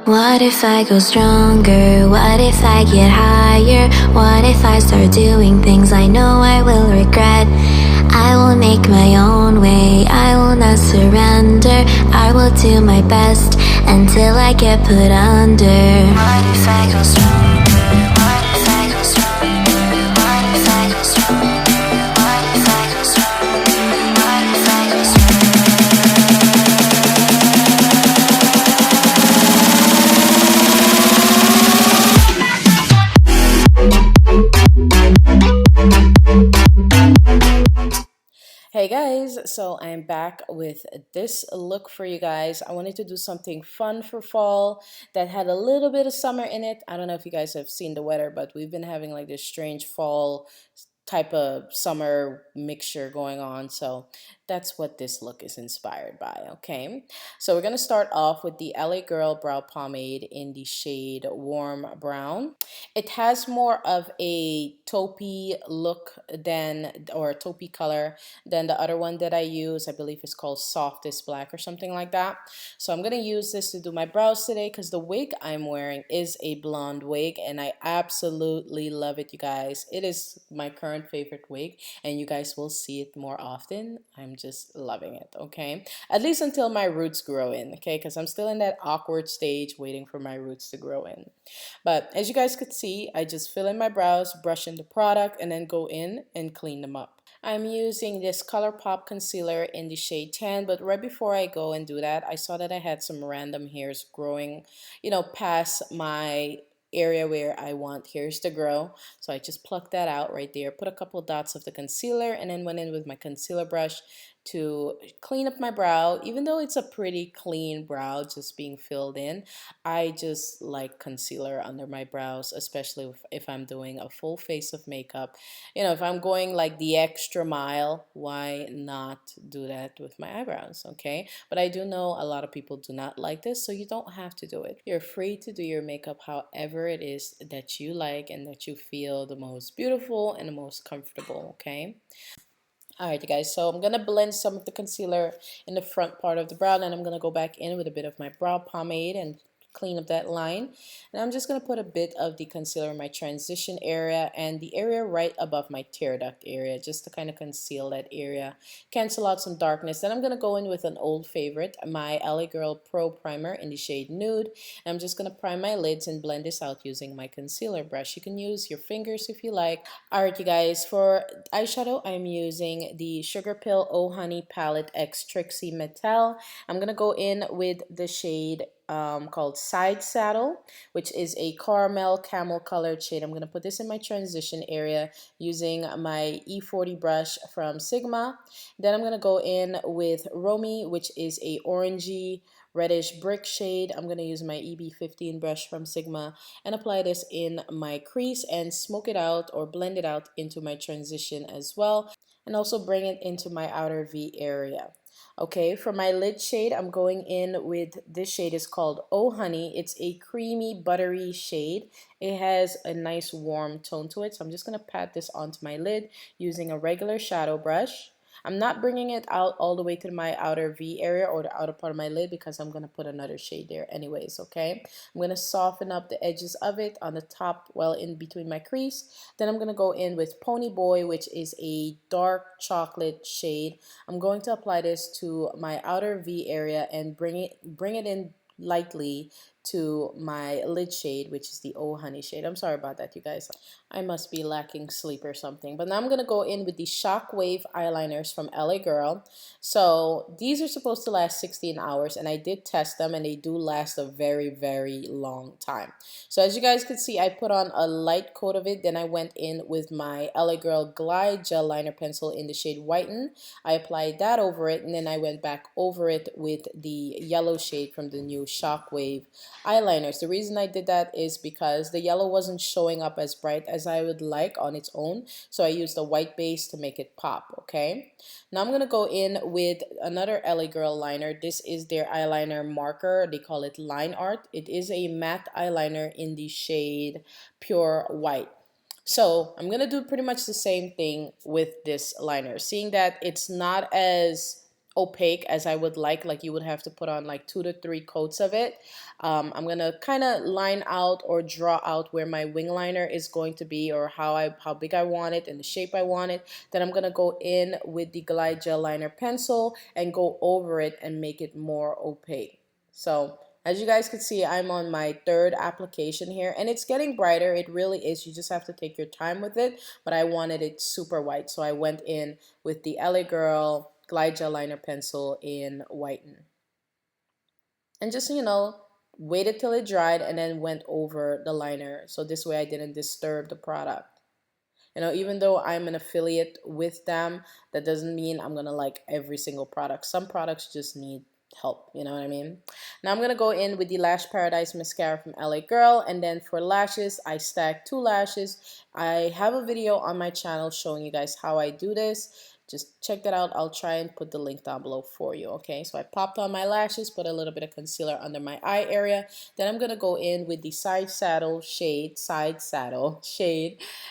What if I go stronger? What if I get higher? What if I start doing things I know I will regret? I will make my own way, I will not surrender. I will do my best until I get put under. What if I go stronger? What if I go stronger? What if I go stronger? What if I go stronger? What if I go stronger? Hey guys, so I'm back with this look for you guys. I wanted to do something fun for fall that had a little bit of summer in it. I don't know if you guys have seen the weather, but we've been having like this strange fall type of summer mixture going on. So that's what this look is inspired by, okay? So we're gonna start off with the LA Girl Brow Pomade in the shade Warm Brown. It has more of a taupey look or taupey color than the other one that I use. I believe it's called Softest Black or something like that. So I'm gonna use this to do my brows today because the wig I'm wearing is a blonde wig and I absolutely love it, you guys. It is my current favorite wig and you guys will see it more often. I'm just loving it, okay? At least until my roots grow in, okay? Because I'm still in that awkward stage waiting for my roots to grow in. But as you guys could see, I just fill in my brows, brush in the product, and then go in and clean them up. I'm using this ColourPop concealer in the shade 10, but right before I go and do that, I saw that I had some random hairs growing, past my area where I want hairs to grow. So I just plucked that out right there, put a couple dots of the concealer, and then went in with my concealer brush to clean up my brow. Even though it's a pretty clean brow just being filled in, I just like concealer under my brows, especially if I'm doing a full face of makeup. If I'm going like the extra mile, why not do that with my eyebrows, okay? But I do know a lot of people do not like this, so you don't have to do it. You're free to do your makeup however it is that you like and that you feel the most beautiful and the most comfortable, okay? Alright, you guys, so I'm going to blend some of the concealer in the front part of the brow, and I'm going to go back in with a bit of my brow pomade and clean up that line. And I'm just going to put a bit of the concealer in my transition area and the area right above my tear duct area, just to kind of conceal that area, cancel out some darkness. Then I'm going to go in with an old favorite, my LA Girl Pro Primer in the shade Nude. And I'm just going to prime my lids and blend this out using my concealer brush. You can use your fingers if you like. Alright, you guys, for eyeshadow, I'm using the Sugar Pill Oh Honey Palette X Trixie Metal. I'm going to go in with the shade called Side Saddle, which is a caramel camel colored shade. I'm going to put this in my transition area using my E40 brush from Sigma. Then I'm going to go in with Romy, which is a orangey reddish brick shade. I'm going to use my EB15 brush from Sigma and apply this in my crease and smoke it out or blend it out into my transition as well, and also bring it into my outer V area. Okay, for my lid shade, I'm going in with this shade. Is called Oh Honey. It's a creamy, buttery shade. It has a nice warm tone to it. So I'm just going to pat this onto my lid using a regular shadow brush. I'm not bringing it out all the way to my outer V area or the outer part of my lid because I'm going to put another shade there anyways, okay? I'm going to soften up the edges of it on the top, well, in between my crease. Then I'm going to go in with Pony Boy, which is a dark chocolate shade. I'm going to apply this to my outer V area and bring it in lightly to my lid shade, which is the Oh Honey shade. I'm sorry about that, you guys. I must be lacking sleep or something. But now I'm going to go in with the Shockwave Eyeliners from LA Girl. So these are supposed to last 16 hours, and I did test them, and they do last a very, very long time. So as you guys can see, I put on a light coat of it. Then I went in with my LA Girl Glide Gel Liner Pencil in the shade Whiten. I applied that over it, and then I went back over it with the yellow shade from the new Shockwave eyeliners. The reason I did that is because the yellow wasn't showing up as bright as I would like on its own, so I used a white base to make it pop, okay? Now I'm going to go in with another LA Girl liner. This is their eyeliner marker. They call it Line Art. It is a matte eyeliner in the shade Pure White. So I'm going to do pretty much the same thing with this liner, seeing that it's not as opaque as I would like you would have to put on like 2 to 3 coats of it. I'm gonna kind of line out or draw out where my wing liner is going to be, or how big I want it and the shape I want it. Then I'm gonna go in with the Glide Gel Liner Pencil and go over it and make it more opaque. So as you guys can see, I'm on my third application here, and it's getting brighter. It really is. You just have to take your time with it, but I wanted it super white, so I went in with the LA Girl Glide Gel Liner Pencil in whiten. And just, waited till it dried and then went over the liner. So this way I didn't disturb the product. Even though I'm an affiliate with them, that doesn't mean I'm gonna like every single product. Some products just need help, you know what I mean? Now I'm gonna go in with the Lash Paradise mascara from LA Girl, and then for lashes, I stack 2 lashes. I have a video on my channel showing you guys how I do this. Just check that out. I'll try and put the link down below for you, okay? So I popped on my lashes, put a little bit of concealer under my eye area. Then I'm gonna go in with the side saddle shade,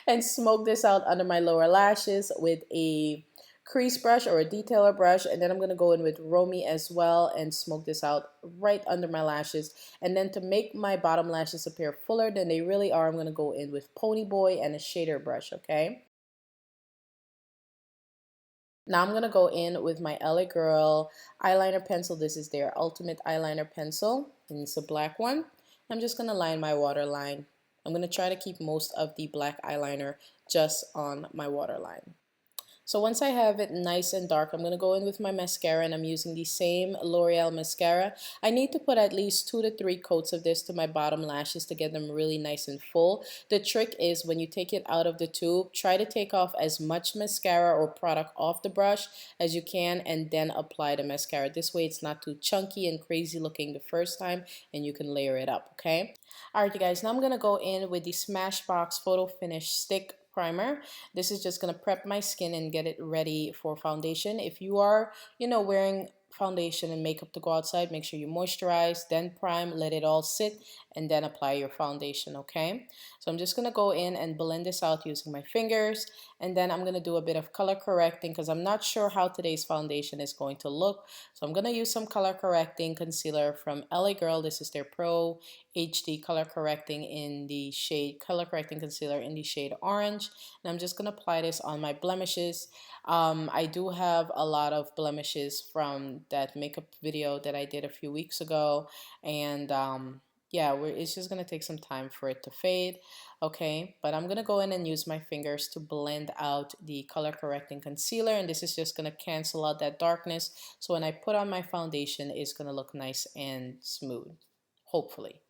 and smoke this out under my lower lashes with a crease brush or a detailer brush. And then I'm gonna go in with Romy as well and smoke this out right under my lashes. And then to make my bottom lashes appear fuller than they really are, I'm gonna go in with Pony Boy and a shader brush, okay? Now I'm going to go in with my LA Girl eyeliner pencil. This is their ultimate eyeliner pencil, and it's a black one. I'm just going to line my waterline. I'm going to try to keep most of the black eyeliner just on my waterline. So once I have it nice and dark, I'm going to go in with my mascara, and I'm using the same L'Oreal mascara. I need to put at least 2 to 3 coats of this to my bottom lashes to get them really nice and full. The trick is when you take it out of the tube, try to take off as much mascara or product off the brush as you can and then apply the mascara. This way it's not too chunky and crazy looking the first time, and you can layer it up, okay? Alright you guys, now I'm going to go in with the Smashbox Photo Finish Stick Primer. This is just going to prep my skin and get it ready for foundation. If you are, wearing foundation and makeup to go outside, make sure you moisturize, then prime, let it all sit, and then apply your foundation, okay? So I'm just going to go in and blend this out using my fingers, and then I'm going to do a bit of color correcting because I'm not sure how today's foundation is going to look. So I'm going to use some color correcting concealer from LA Girl. This is their Pro HD color correcting concealer in the shade orange, and I'm just going to apply this on my blemishes. I do have a lot of blemishes from that makeup video that I did a few weeks ago, and yeah, it's just going to take some time for it to fade, okay? But I'm going to go in and use my fingers to blend out the color correcting concealer, and this is just going to cancel out that darkness, so when I put on my foundation, it's going to look nice and smooth, hopefully.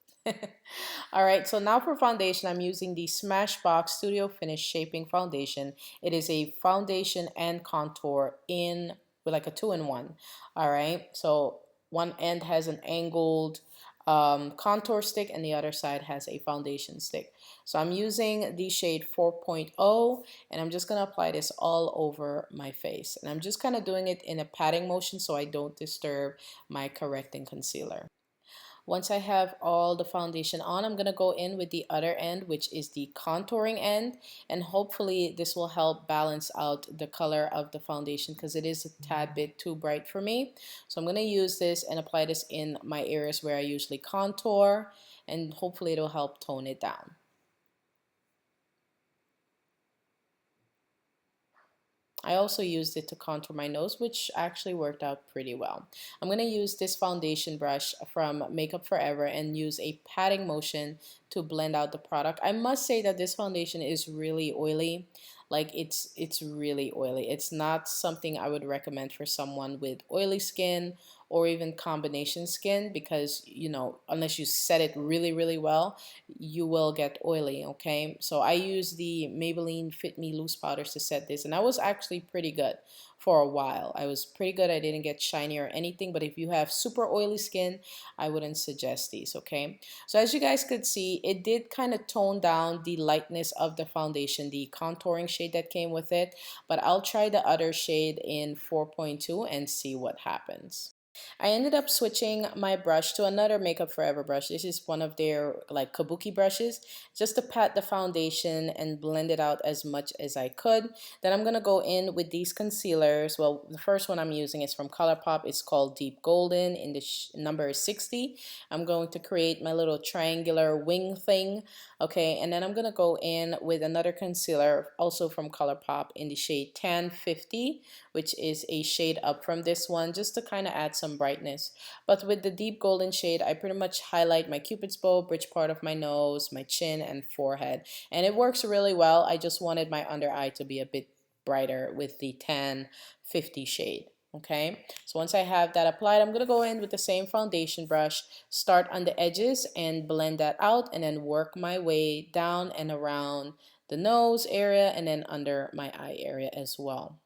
Alright, so now for foundation, I'm using the Smashbox Studio Finish Shaping Foundation. It is a foundation and contour with like a 2-in-1. Alright, so one end has an angled contour stick and the other side has a foundation stick. So I'm using the shade 4.0, and I'm just going to apply this all over my face. And I'm just kind of doing it in a patting motion so I don't disturb my correcting concealer. Once I have all the foundation on, I'm going to go in with the other end, which is the contouring end, and hopefully this will help balance out the color of the foundation because it is a tad bit too bright for me. So I'm going to use this and apply this in my areas where I usually contour, and hopefully it'll help tone it down. I also used it to contour my nose, which actually worked out pretty well. I'm going to use this foundation brush from Makeup Forever and use a patting motion to blend out the product. I must say that this foundation is really oily. Like it's really oily. It's not something I would recommend for someone with oily skin or even combination skin because, unless you set it really, really well, you will get oily, okay? So I use the Maybelline Fit Me loose powders to set this, and I was actually pretty good for a while. I was pretty good. I didn't get shiny or anything, but if you have super oily skin, I wouldn't suggest these, okay? So as you guys could see, it did kind of tone down the lightness of the foundation, the contouring shade that came with it, but I'll try the other shade in 4.2 and see what happens. I ended up switching my brush to another Makeup Forever brush. This is one of their like kabuki brushes, just to pat the foundation and blend it out as much as I could. Then I'm gonna go in with these concealers. Well, the first one I'm using is from ColourPop. It's called Deep Golden in the number 60. I'm going to create my little triangular wing thing. Okay, and then I'm gonna go in with another concealer, also from ColourPop, in the shade Tan 50, which is a shade up from this one, just to kind of add some brightness. But with the deep golden shade, I pretty much highlight my cupid's bow, bridge part of my nose, my chin, and forehead. And it works really well. I just wanted my under eye to be a bit brighter with the Tan 50 shade. Okay, so once I have that applied, I'm gonna go in with the same foundation brush, start on the edges and blend that out, and then work my way down and around the nose area and then under my eye area as well.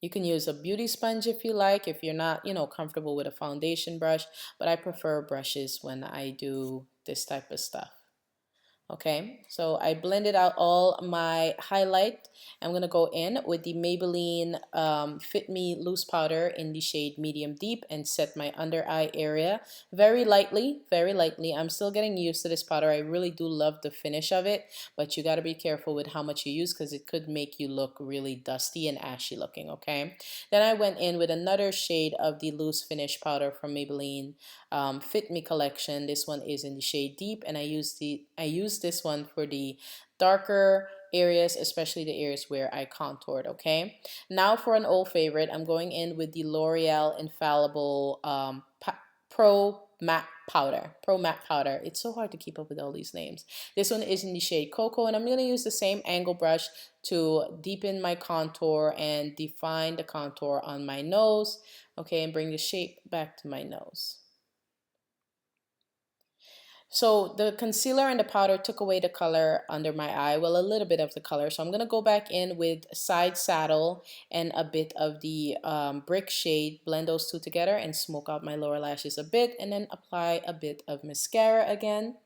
You can use a beauty sponge if you like, if you're not, comfortable with a foundation brush, but I prefer brushes when I do this type of stuff. Okay, so I blended out all my highlight. I'm gonna go in with the Maybelline Fit Me Loose Powder in the shade Medium Deep and set my under eye area very lightly, very lightly. I'm still getting used to this powder. I really do love the finish of it, but you gotta be careful with how much you use because it could make you look really dusty and ashy looking, okay? Then I went in with another shade of the loose finish powder from Maybelline Fit Me collection. This one is in the shade Deep, and I use this one for the darker areas, especially the areas where I contoured. Okay, now for an old favorite, I'm going in with the L'Oreal Infallible Pro Matte Powder. Pro Matte Powder. It's so hard to keep up with all these names. This one is in the shade Cocoa, and I'm going to use the same angle brush to deepen my contour and define the contour on my nose. Okay, and bring the shape back to my nose. So the concealer and the powder took away the color under my eye, well, a little bit of the color. So I'm going to go back in with Side Saddle and a bit of the Brick shade, blend those two together and smoke out my lower lashes a bit, and then apply a bit of mascara again.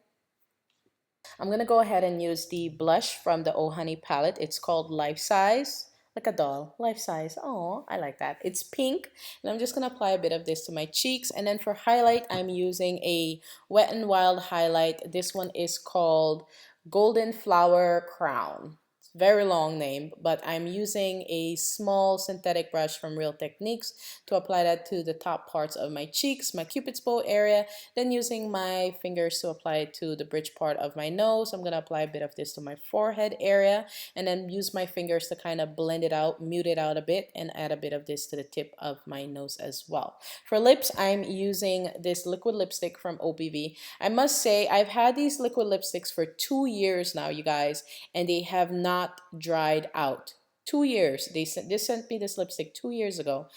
I'm going to go ahead and use the blush from the Oh Honey palette. It's called Life Size. Like a doll, life size. Oh, I like that. It's pink, and I'm just gonna apply a bit of this to my cheeks. And then for highlight, I'm using a Wet n Wild highlight. This one is called Golden Flower Crown. Very long name, but I'm using a small synthetic brush from Real Techniques to apply that to the top parts of my cheeks, my cupid's bow area, then using my fingers to apply it to the bridge part of my nose. I'm going to apply a bit of this to my forehead area, and then use my fingers to kind of blend it out, mute it out a bit, and add a bit of this to the tip of my nose as well. For lips, I'm using this liquid lipstick from OPV. I must say, I've had these liquid lipsticks for 2 years now, you guys, and they have not dried out. 2 years. They sent me this lipstick 2 years ago,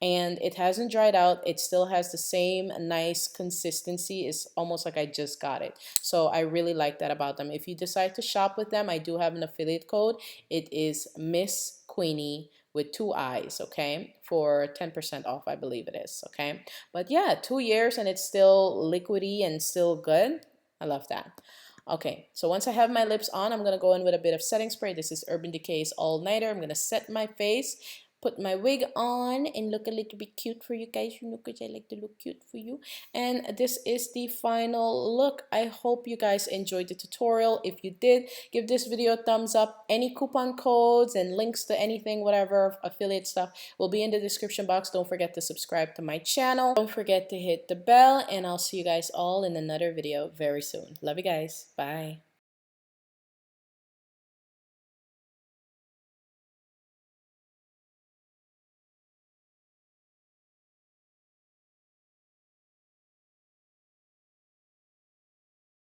and it hasn't dried out. It still has the same nice consistency. It's almost like I just got it. So I really like that about them. If you decide to shop with them, I do have an affiliate code. It is Miss Queenie with 2 eyes, okay, for 10% off, I believe it is, okay. But yeah, 2 years and it's still liquidy and still good. I love that. Okay, so once I have my lips on, I'm going to go in with a bit of setting spray. This is Urban Decay's All Nighter. I'm going to set my face, put my wig on, and look a little bit cute for you guys. You know, because I like to look cute for you. And this is the final look. I hope you guys enjoyed the tutorial. If you did, give this video a thumbs up. Any coupon codes and links to anything, whatever, affiliate stuff, will be in the description box. Don't forget to subscribe to my channel. Don't forget to hit the bell, and I'll see you guys all in another video very soon. Love you guys. Bye.